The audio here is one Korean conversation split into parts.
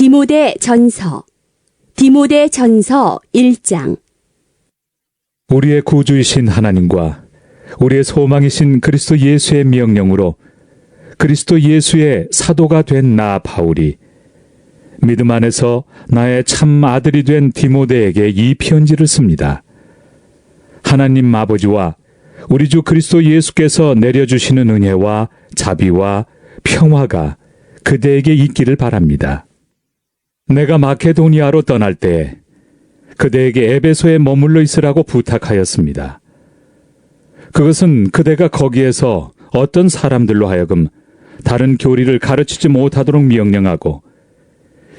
디모데 전서 1장. 우리의 구주이신 하나님과 우리의 소망이신 그리스도 예수의 명령으로 그리스도 예수의 사도가 된 나 바울이 믿음 안에서 나의 참 아들이 된 디모데에게 이 편지를 씁니다. 하나님 아버지와 우리 주 그리스도 예수께서 내려주시는 은혜와 자비와 평화가 그대에게 있기를 바랍니다. 내가 마케도니아로 떠날 때 그대에게 에베소에 머물러 있으라고 부탁하였습니다. 그것은 그대가 거기에서 어떤 사람들로 하여금 다른 교리를 가르치지 못하도록 명령하고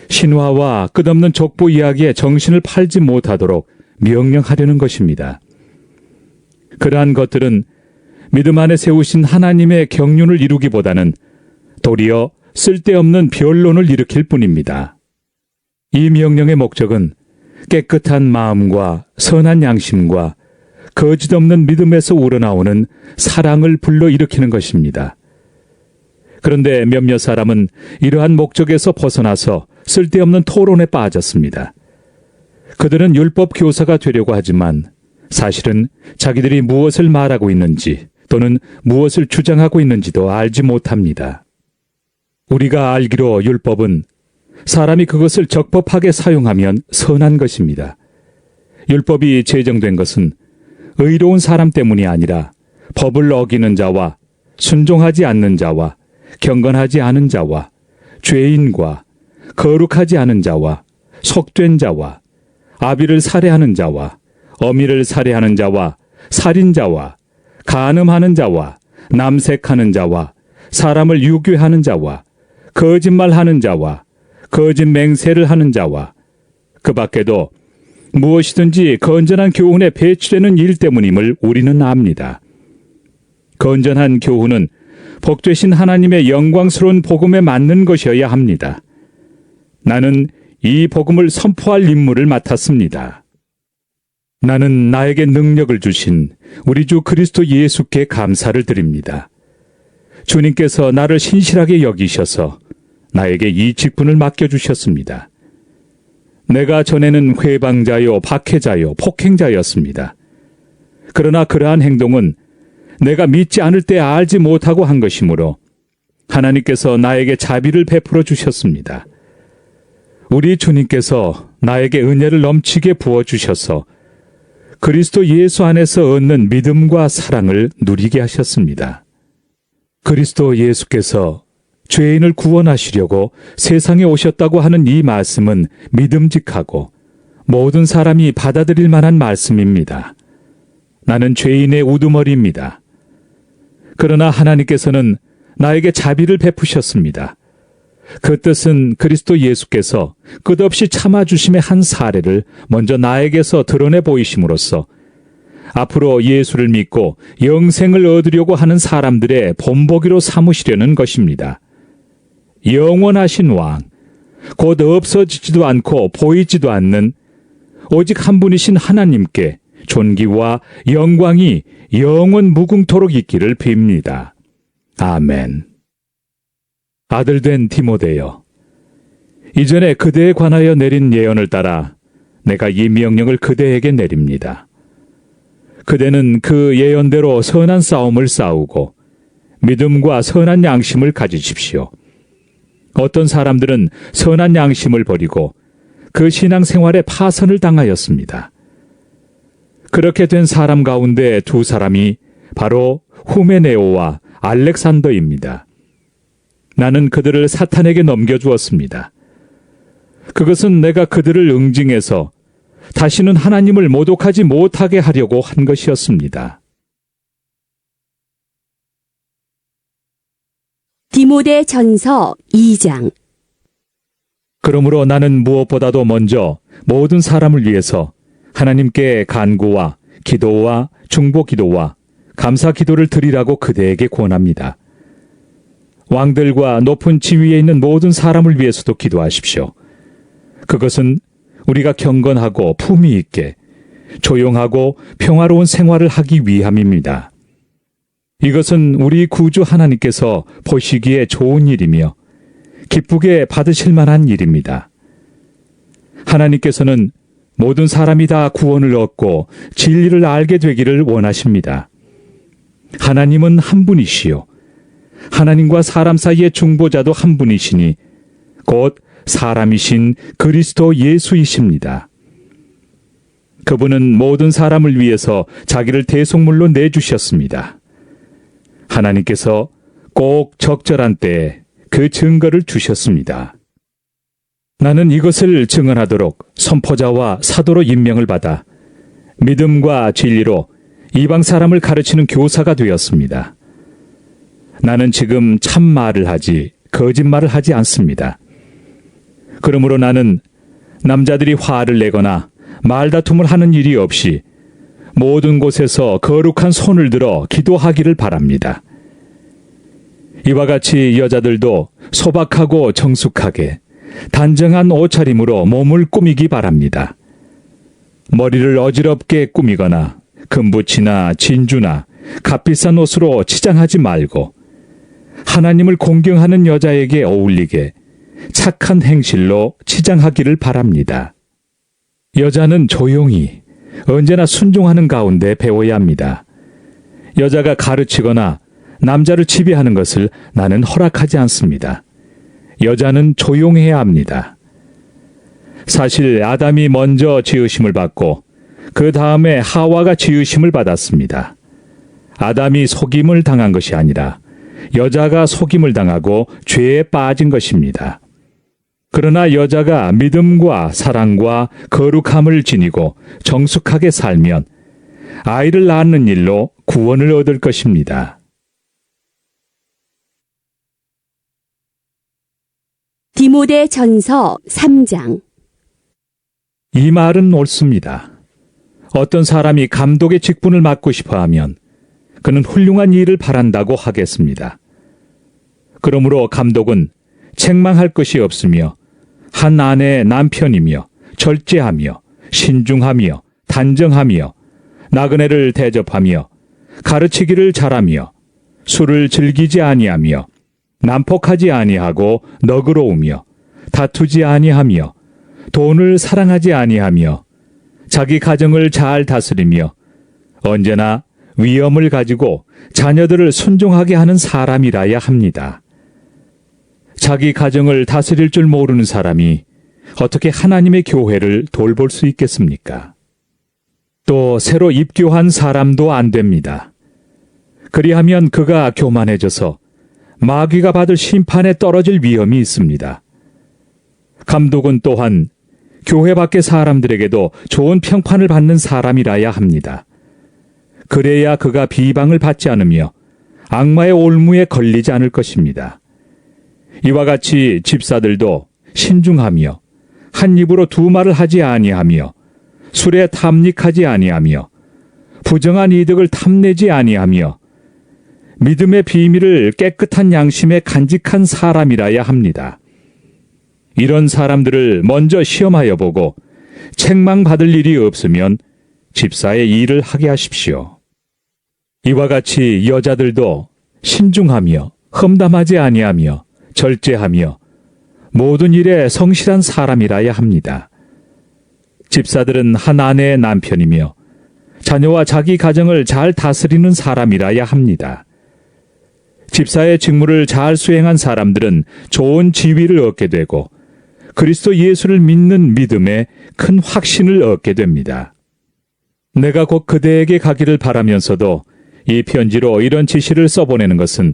신화와 끝없는 족보 이야기에 정신을 팔지 못하도록 명령하려는 것입니다. 그러한 것들은 믿음 안에 세우신 하나님의 경륜을 이루기보다는 도리어 쓸데없는 변론을 일으킬 뿐입니다. 이 명령의 목적은 깨끗한 마음과 선한 양심과 거짓 없는 믿음에서 우러나오는 사랑을 불러일으키는 것입니다. 그런데 몇몇 사람은 이러한 목적에서 벗어나서 쓸데없는 토론에 빠졌습니다. 그들은 율법 교사가 되려고 하지만 사실은 자기들이 무엇을 말하고 있는지 또는 무엇을 주장하고 있는지도 알지 못합니다. 우리가 알기로 율법은 사람이 그것을 적법하게 사용하면 선한 것입니다. 율법이 제정된 것은 의로운 사람 때문이 아니라 법을 어기는 자와 순종하지 않는 자와 경건하지 않은 자와 죄인과 거룩하지 않은 자와 속된 자와 아비를 살해하는 자와 어미를 살해하는 자와 살인자와 간음하는 자와 남색하는 자와 사람을 유괴하는 자와 거짓말하는 자와 거짓 맹세를 하는 자와 그 밖에도 무엇이든지 건전한 교훈에 배치되는 일 때문임을 우리는 압니다. 건전한 교훈은 복되신 하나님의 영광스러운 복음에 맞는 것이어야 합니다. 나는 이 복음을 선포할 임무를 맡았습니다. 나는 나에게 능력을 주신 우리 주 그리스도 예수께 감사를 드립니다. 주님께서 나를 신실하게 여기셔서 나에게 이 직분을 맡겨주셨습니다. 내가 전에는 회방자요, 박해자요, 폭행자였습니다. 그러나 그러한 행동은 내가 믿지 않을 때 알지 못하고 한 것이므로 하나님께서 나에게 자비를 베풀어 주셨습니다. 우리 주님께서 나에게 은혜를 넘치게 부어주셔서 그리스도 예수 안에서 얻는 믿음과 사랑을 누리게 하셨습니다. 그리스도 예수께서 죄인을 구원하시려고 세상에 오셨다고 하는 이 말씀은 믿음직하고 모든 사람이 받아들일 만한 말씀입니다. 나는 죄인의 우두머리입니다. 그러나 하나님께서는 나에게 자비를 베푸셨습니다. 그 뜻은 그리스도 예수께서 끝없이 참아주심의 한 사례를 먼저 나에게서 드러내 보이심으로써 앞으로 예수를 믿고 영생을 얻으려고 하는 사람들의 본보기로 삼으시려는 것입니다. 영원하신 왕, 곧 없어지지도 않고 보이지도 않는 오직 한 분이신 하나님께 존귀와 영광이 영원 무궁토록 있기를 빕니다. 아멘. 아들된 디모데여, 이전에 그대에 관하여 내린 예언을 따라 내가 이 명령을 그대에게 내립니다. 그대는 그 예언대로 선한 싸움을 싸우고 믿음과 선한 양심을 가지십시오. 어떤 사람들은 선한 양심을 버리고 그 신앙생활에 파선을 당하였습니다. 그렇게 된 사람 가운데 두 사람이 바로 후메네오와 알렉산더입니다. 나는 그들을 사탄에게 넘겨주었습니다. 그것은 내가 그들을 응징해서 다시는 하나님을 모독하지 못하게 하려고 한 것이었습니다. 디모데 전서 2장. 그러므로 나는 무엇보다도 먼저 모든 사람을 위해서 하나님께 간구와 기도와 중보 기도와 감사 기도를 드리라고 그대에게 권합니다. 왕들과 높은 지위에 있는 모든 사람을 위해서도 기도하십시오. 그것은 우리가 경건하고 품위 있게 조용하고 평화로운 생활을 하기 위함입니다. 이것은 우리 구주 하나님께서 보시기에 좋은 일이며 기쁘게 받으실 만한 일입니다. 하나님께서는 모든 사람이 다 구원을 얻고 진리를 알게 되기를 원하십니다. 하나님은 한 분이시요. 하나님과 사람 사이의 중보자도 한 분이시니 곧 사람이신 그리스도 예수이십니다. 그분은 모든 사람을 위해서 자기를 대속물로 내주셨습니다. 하나님께서 꼭 적절한 때에 그 증거를 주셨습니다. 나는 이것을 증언하도록 선포자와 사도로 임명을 받아 믿음과 진리로 이방 사람을 가르치는 교사가 되었습니다. 나는 지금 참말을 하지 거짓말을 하지 않습니다. 그러므로 나는 남자들이 화를 내거나 말다툼을 하는 일이 없이 모든 곳에서 거룩한 손을 들어 기도하기를 바랍니다. 이와 같이 여자들도 소박하고 정숙하게 단정한 옷차림으로 몸을 꾸미기 바랍니다. 머리를 어지럽게 꾸미거나 금붙이나 진주나 값비싼 옷으로 치장하지 말고 하나님을 공경하는 여자에게 어울리게 착한 행실로 치장하기를 바랍니다. 여자는 조용히 언제나 순종하는 가운데 배워야 합니다. 여자가 가르치거나 남자를 지배하는 것을 나는 허락하지 않습니다. 여자는 조용해야 합니다. 사실 아담이 먼저 지으심을 받고 그 다음에 하와가 지으심을 받았습니다. 아담이 속임을 당한 것이 아니라 여자가 속임을 당하고 죄에 빠진 것입니다. 그러나 여자가 믿음과 사랑과 거룩함을 지니고 정숙하게 살면 아이를 낳는 일로 구원을 얻을 것입니다. 디모데 전서 3장. 이 말은 옳습니다. 어떤 사람이 감독의 직분을 맡고 싶어 하면 그는 훌륭한 일을 바란다고 하겠습니다. 그러므로 감독은 책망할 것이 없으며 한 아내의 남편이며 절제하며 신중하며 단정하며 나그네를 대접하며 가르치기를 잘하며 술을 즐기지 아니하며 난폭하지 아니하고 너그러우며 다투지 아니하며 돈을 사랑하지 아니하며 자기 가정을 잘 다스리며 언제나 위엄을 가지고 자녀들을 순종하게 하는 사람이라야 합니다. 자기 가정을 다스릴 줄 모르는 사람이 어떻게 하나님의 교회를 돌볼 수 있겠습니까? 또 새로 입교한 사람도 안 됩니다. 그리하면 그가 교만해져서 마귀가 받을 심판에 떨어질 위험이 있습니다. 감독은 또한 교회 밖의 사람들에게도 좋은 평판을 받는 사람이라야 합니다. 그래야 그가 비방을 받지 않으며 악마의 올무에 걸리지 않을 것입니다. 이와 같이 집사들도 신중하며 한 입으로 두 말을 하지 아니하며 술에 탐닉하지 아니하며 부정한 이득을 탐내지 아니하며 믿음의 비밀을 깨끗한 양심에 간직한 사람이라야 합니다. 이런 사람들을 먼저 시험하여 보고 책망받을 일이 없으면 집사의 일을 하게 하십시오. 이와 같이 여자들도 신중하며 험담하지 아니하며 절제하며 모든 일에 성실한 사람이라야 합니다. 집사들은 한 아내의 남편이며 자녀와 자기 가정을 잘 다스리는 사람이라야 합니다. 집사의 직무를 잘 수행한 사람들은 좋은 지위를 얻게 되고 그리스도 예수를 믿는 믿음에 큰 확신을 얻게 됩니다. 내가 곧 그대에게 가기를 바라면서도 이 편지로 이런 지시를 써보내는 것은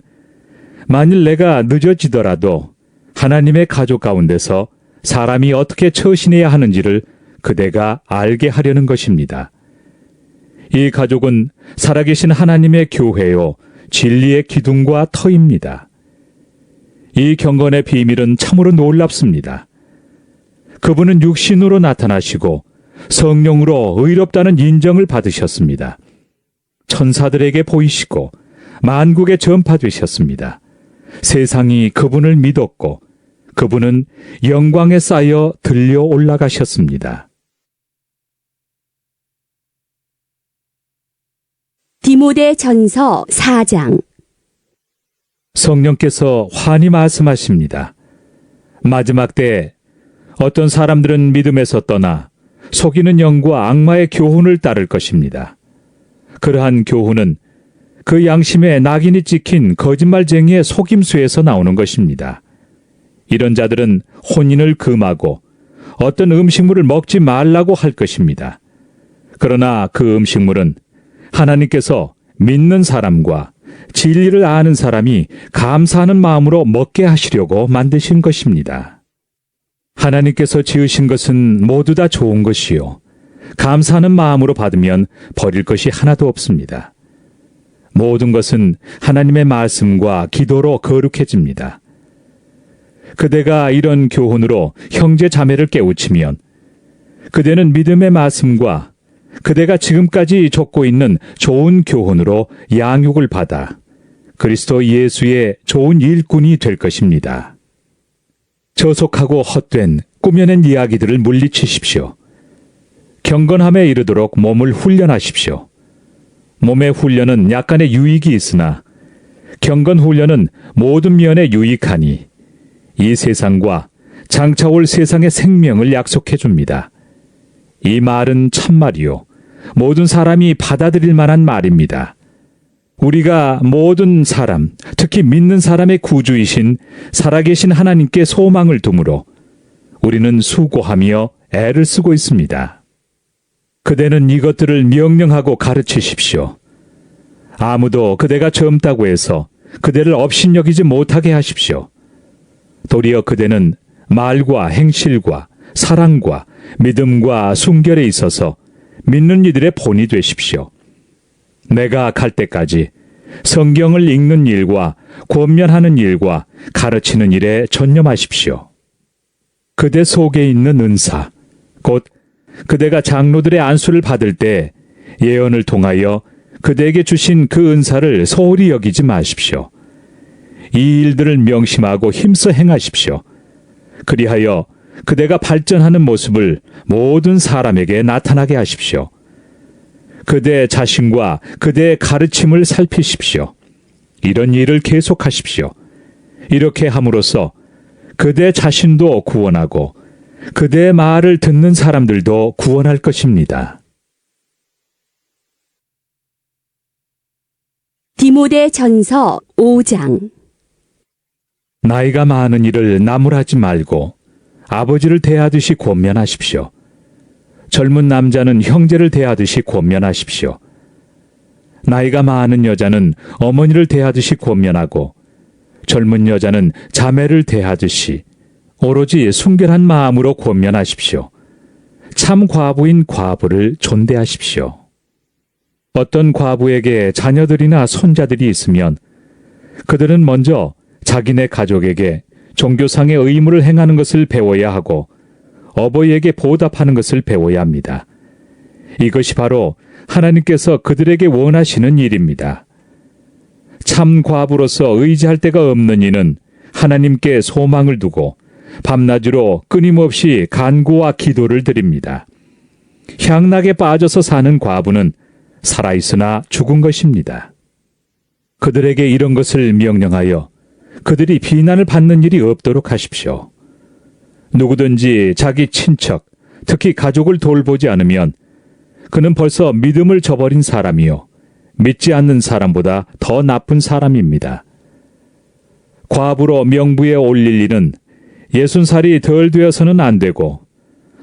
만일 내가 늦어지더라도 하나님의 가족 가운데서 사람이 어떻게 처신해야 하는지를 그대가 알게 하려는 것입니다. 이 가족은 살아계신 하나님의 교회요 진리의 기둥과 터입니다. 이 경건의 비밀은 참으로 놀랍습니다. 그분은 육신으로 나타나시고 성령으로 의롭다는 인정을 받으셨습니다. 천사들에게 보이시고 만국에 전파되셨습니다. 세상이 그분을 믿었고 그분은 영광에 쌓여 들려 올라가셨습니다. 디모데 전서 4장. 성령께서 환히 말씀하십니다. 마지막 때 어떤 사람들은 믿음에서 떠나 속이는 영과 악마의 교훈을 따를 것입니다. 그러한 교훈은 그 양심에 낙인이 찍힌 거짓말쟁이의 속임수에서 나오는 것입니다. 이런 자들은 혼인을 금하고 어떤 음식물을 먹지 말라고 할 것입니다. 그러나 그 음식물은 하나님께서 믿는 사람과 진리를 아는 사람이 감사하는 마음으로 먹게 하시려고 만드신 것입니다. 하나님께서 지으신 것은 모두 다 좋은 것이요. 감사하는 마음으로 받으면 버릴 것이 하나도 없습니다. 모든 것은 하나님의 말씀과 기도로 거룩해집니다. 그대가 이런 교훈으로 형제 자매를 깨우치면 그대는 믿음의 말씀과 그대가 지금까지 좇고 있는 좋은 교훈으로 양육을 받아 그리스도 예수의 좋은 일꾼이 될 것입니다. 저속하고 헛된 꾸며낸 이야기들을 물리치십시오. 경건함에 이르도록 몸을 훈련하십시오. 몸의 훈련은 약간의 유익이 있으나 경건 훈련은 모든 면에 유익하니 이 세상과 장차 올 세상의 생명을 약속해 줍니다. 이 말은 참말이요. 모든 사람이 받아들일 만한 말입니다. 우리가 모든 사람, 특히 믿는 사람의 구주이신 살아계신 하나님께 소망을 두므로 우리는 수고하며 애를 쓰고 있습니다. 그대는 이것들을 명령하고 가르치십시오. 아무도 그대가 젊다고 해서 그대를 업신여기지 못하게 하십시오. 도리어 그대는 말과 행실과 사랑과 믿음과 순결에 있어서 믿는 이들의 본이 되십시오. 내가 갈 때까지 성경을 읽는 일과 권면하는 일과 가르치는 일에 전념하십시오. 그대 속에 있는 은사, 곧 그대가 장로들의 안수를 받을 때 예언을 통하여 그대에게 주신 그 은사를 소홀히 여기지 마십시오. 이 일들을 명심하고 힘써 행하십시오. 그리하여 그대가 발전하는 모습을 모든 사람에게 나타나게 하십시오. 그대 자신과 그대의 가르침을 살피십시오. 이런 일을 계속하십시오. 이렇게 함으로써 그대 자신도 구원하고 그대의 말을 듣는 사람들도 구원할 것입니다. 디모데 전서 5장. 나이가 많은 이를 나무라지 말고 아버지를 대하듯이 권면하십시오. 젊은 남자는 형제를 대하듯이 권면하십시오. 나이가 많은 여자는 어머니를 대하듯이 권면하고 젊은 여자는 자매를 대하듯이 오로지 순결한 마음으로 권면하십시오. 참 과부인 과부를 존대하십시오. 어떤 과부에게 자녀들이나 손자들이 있으면 그들은 먼저 자기네 가족에게 종교상의 의무를 행하는 것을 배워야 하고 어버이에게 보답하는 것을 배워야 합니다. 이것이 바로 하나님께서 그들에게 원하시는 일입니다. 참 과부로서 의지할 데가 없는 이는 하나님께 소망을 두고 밤낮으로 끊임없이 간구와 기도를 드립니다. 향락에 빠져서 사는 과부는 살아있으나 죽은 것입니다. 그들에게 이런 것을 명령하여 그들이 비난을 받는 일이 없도록 하십시오. 누구든지 자기 친척, 특히 가족을 돌보지 않으면 그는 벌써 믿음을 저버린 사람이요. 믿지 않는 사람보다 더 나쁜 사람입니다. 과부로 명부에 올릴 일은 60살이 덜 되어서는 안 되고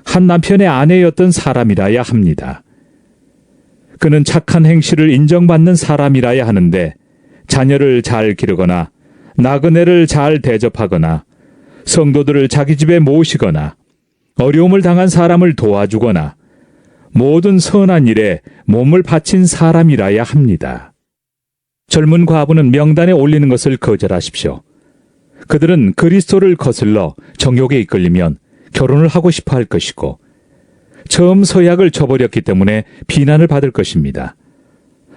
한 남편의 아내였던 사람이라야 합니다. 그는 착한 행실을 인정받는 사람이라야 하는데 자녀를 잘 기르거나 나그네를 잘 대접하거나 성도들을 자기 집에 모시거나 어려움을 당한 사람을 도와주거나 모든 선한 일에 몸을 바친 사람이라야 합니다. 젊은 과부는 명단에 올리는 것을 거절하십시오. 그들은 그리스도를 거슬러 정욕에 이끌리면 결혼을 하고 싶어 할 것이고 처음 서약을 저버렸기 때문에 비난을 받을 것입니다.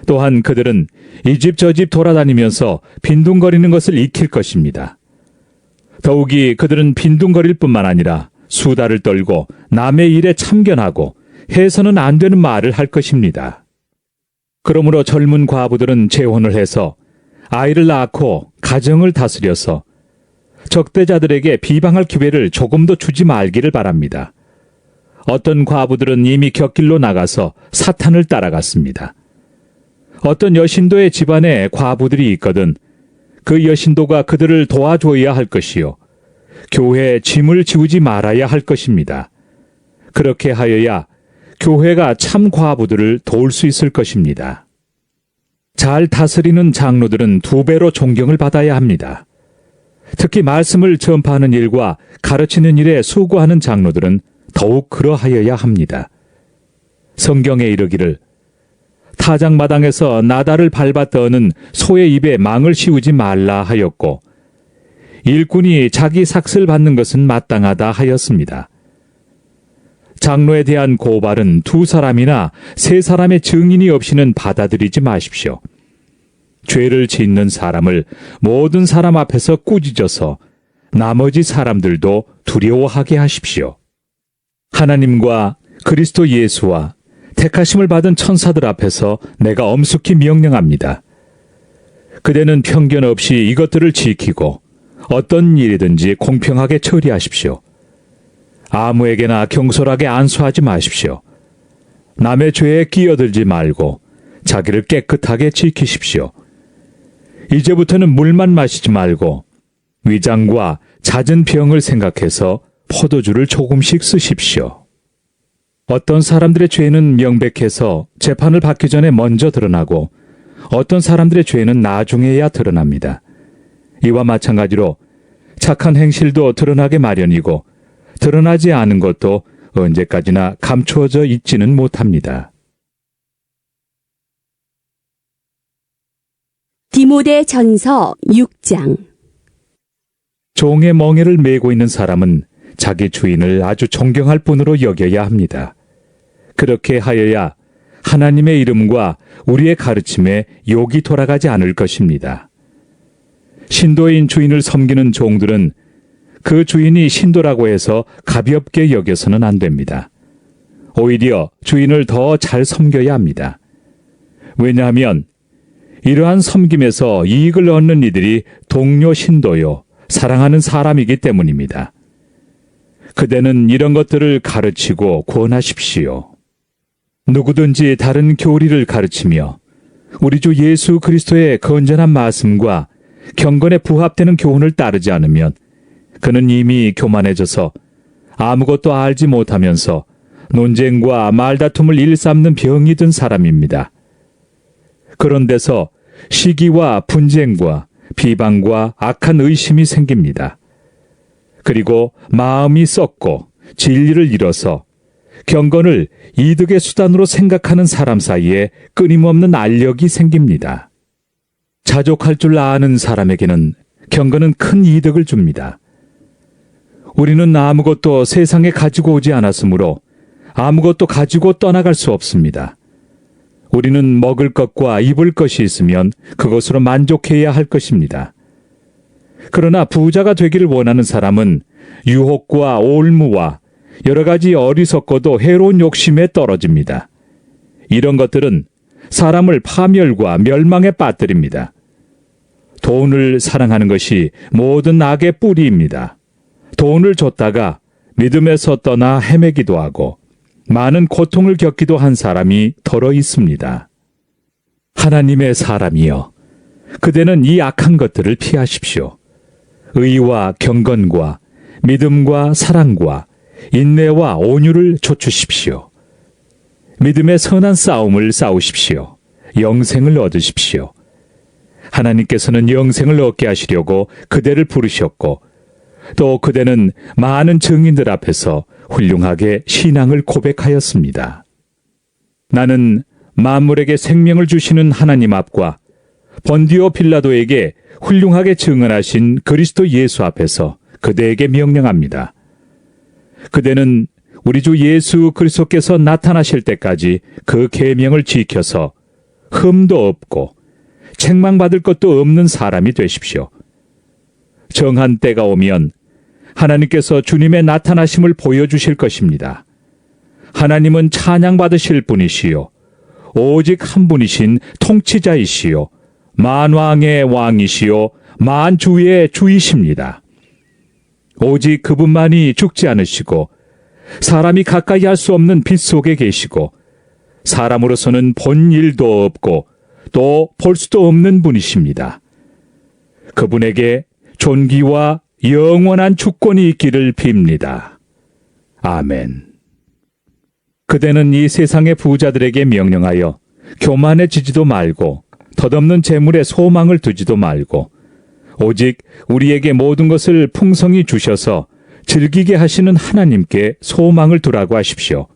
또한 그들은 이 집 저 집 돌아다니면서 빈둥거리는 것을 익힐 것입니다. 더욱이 그들은 빈둥거릴 뿐만 아니라 수다를 떨고 남의 일에 참견하고 해서는 안 되는 말을 할 것입니다. 그러므로 젊은 과부들은 재혼을 해서 아이를 낳고 가정을 다스려서 적대자들에게 비방할 기회를 조금도 주지 말기를 바랍니다. 어떤 과부들은 이미 곁길로 나가서 사탄을 따라갔습니다. 어떤 여신도의 집안에 과부들이 있거든 그 여신도가 그들을 도와줘야 할 것이요. 교회에 짐을 지우지 말아야 할 것입니다. 그렇게 하여야 교회가 참 과부들을 도울 수 있을 것입니다. 잘 다스리는 장로들은 2배로 존경을 받아야 합니다. 특히 말씀을 전파하는 일과 가르치는 일에 수고하는 장로들은 더욱 그러하여야 합니다. 성경에 이르기를 타작마당에서 나달을 밟아 떠는 소의 입에 망을 씌우지 말라 하였고 일꾼이 자기 삭슬 받는 것은 마땅하다 하였습니다. 장로에 대한 고발은 2사람이나 3사람의 증인이 없이는 받아들이지 마십시오. 죄를 짓는 사람을 모든 사람 앞에서 꾸짖어서 나머지 사람들도 두려워하게 하십시오. 하나님과 그리스도 예수와 택하심을 받은 천사들 앞에서 내가 엄숙히 명령합니다. 그대는 편견 없이 이것들을 지키고 어떤 일이든지 공평하게 처리하십시오. 아무에게나 경솔하게 안수하지 마십시오. 남의 죄에 끼어들지 말고 자기를 깨끗하게 지키십시오. 이제부터는 물만 마시지 말고 위장과 잦은 병을 생각해서 포도주를 조금씩 쓰십시오. 어떤 사람들의 죄는 명백해서 재판을 받기 전에 먼저 드러나고 어떤 사람들의 죄는 나중에야 드러납니다. 이와 마찬가지로 착한 행실도 드러나게 마련이고 드러나지 않은 것도 언제까지나 감추어져 있지는 못합니다. 디모데전서 6장. 종의 멍에를 메고 있는 사람은 자기 주인을 아주 존경할 뿐으로 여겨야 합니다. 그렇게 하여야 하나님의 이름과 우리의 가르침에 욕이 돌아가지 않을 것입니다. 신도인 주인을 섬기는 종들은 그 주인이 신도라고 해서 가볍게 여겨서는 안 됩니다. 오히려 주인을 더 잘 섬겨야 합니다. 왜냐하면 이러한 섬김에서 이익을 얻는 이들이 동료 신도요, 사랑하는 사람이기 때문입니다. 그대는 이런 것들을 가르치고 권하십시오. 누구든지 다른 교리를 가르치며 우리 주 예수 그리스도의 건전한 말씀과 경건에 부합되는 교훈을 따르지 않으면 그는 이미 교만해져서 아무것도 알지 못하면서 논쟁과 말다툼을 일삼는 병이 든 사람입니다. 그런 데서 시기와 분쟁과 비방과 악한 의심이 생깁니다. 그리고 마음이 썩고 진리를 잃어서 경건을 이득의 수단으로 생각하는 사람 사이에 끊임없는 알력이 생깁니다. 자족할 줄 아는 사람에게는 경건은 큰 이득을 줍니다. 우리는 아무것도 세상에 가지고 오지 않았으므로 아무것도 가지고 떠나갈 수 없습니다. 우리는 먹을 것과 입을 것이 있으면 그것으로 만족해야 할 것입니다. 그러나 부자가 되기를 원하는 사람은 유혹과 올무와 여러 가지 어리석고도 해로운 욕심에 떨어집니다. 이런 것들은 사람을 파멸과 멸망에 빠뜨립니다. 돈을 사랑하는 것이 모든 악의 뿌리입니다. 돈을 줬다가 믿음에서 떠나 헤매기도 하고 많은 고통을 겪기도 한 사람이 더러 있습니다. 하나님의 사람이여, 그대는 이 악한 것들을 피하십시오. 의와 경건과 믿음과 사랑과 인내와 온유를 좇으십시오. 믿음의 선한 싸움을 싸우십시오. 영생을 얻으십시오. 하나님께서는 영생을 얻게 하시려고 그대를 부르셨고 또 그대는 많은 증인들 앞에서 훌륭하게 신앙을 고백하였습니다. 나는 만물에게 생명을 주시는 하나님 앞과 본디오 빌라도에게 훌륭하게 증언하신 그리스도 예수 앞에서 그대에게 명령합니다. 그대는 우리 주 예수 그리스도께서 나타나실 때까지 그 계명을 지켜서 흠도 없고 책망받을 것도 없는 사람이 되십시오. 정한 때가 오면 하나님께서 주님의 나타나심을 보여주실 것입니다. 하나님은 찬양받으실 분이시요 오직 한 분이신 통치자이시요 만왕의 왕이시요 만주의 주이십니다. 오직 그분만이 죽지 않으시고 사람이 가까이 할 수 없는 빛 속에 계시고 사람으로서는 본 일도 없고 또 볼 수도 없는 분이십니다. 그분에게 존귀와 영원한 주권이 있기를 빕니다. 아멘. 그대는 이 세상의 부자들에게 명령하여 교만해지지도 말고 덧없는 재물에 소망을 두지도 말고 오직 우리에게 모든 것을 풍성히 주셔서 즐기게 하시는 하나님께 소망을 두라고 하십시오.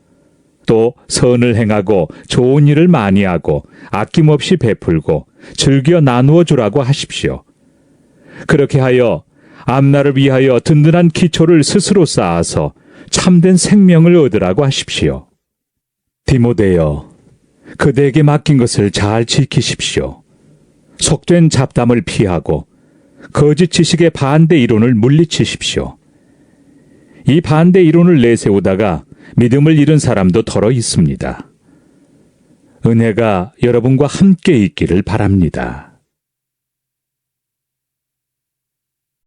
또 선을 행하고 좋은 일을 많이 하고 아낌없이 베풀고 즐겨 나누어 주라고 하십시오. 그렇게 하여 앞날을 위하여 든든한 기초를 스스로 쌓아서 참된 생명을 얻으라고 하십시오. 디모데여, 그대에게 맡긴 것을 잘 지키십시오. 속된 잡담을 피하고 거짓 지식의 반대 이론을 물리치십시오. 이 반대 이론을 내세우다가 믿음을 잃은 사람도 더러 있습니다. 은혜가 여러분과 함께 있기를 바랍니다.